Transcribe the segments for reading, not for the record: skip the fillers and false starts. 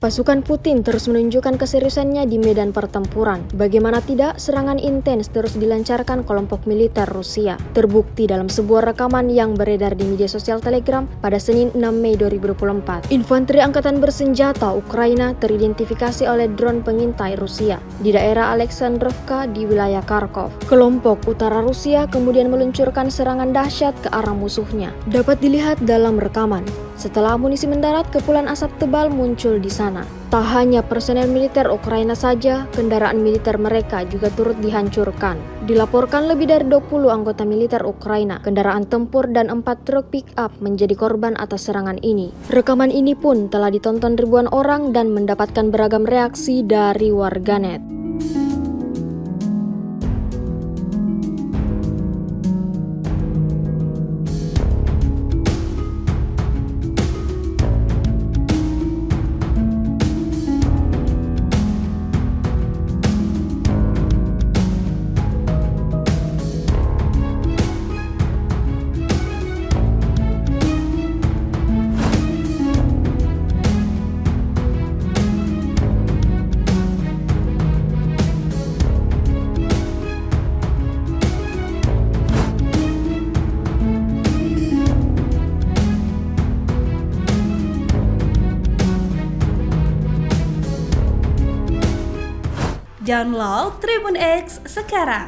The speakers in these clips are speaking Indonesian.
Pasukan Putin terus menunjukkan keseriusannya di medan pertempuran. Bagaimana tidak, serangan intens terus dilancarkan kelompok militer Rusia. Terbukti dalam sebuah rekaman yang beredar di media sosial Telegram pada Senin 6 Mei 2024. Infanteri Angkatan Bersenjata Ukraina teridentifikasi oleh drone pengintai Rusia di daerah Alexandrovka di wilayah Kharkov. Kelompok utara Rusia kemudian meluncurkan serangan dahsyat ke arah musuhnya. Dapat dilihat dalam rekaman. Setelah amunisi mendarat, kepulan asap tebal muncul di sana. Tak hanya personel militer Ukraina saja, kendaraan militer mereka juga turut dihancurkan. Dilaporkan lebih dari 20 anggota militer Ukraina, kendaraan tempur dan 4 truk pick-up menjadi korban atas serangan ini. Rekaman ini pun telah ditonton ribuan orang dan mendapatkan beragam reaksi dari warganet. Download Tribun X sekarang,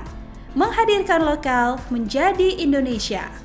menghadirkan lokal menjadi Indonesia.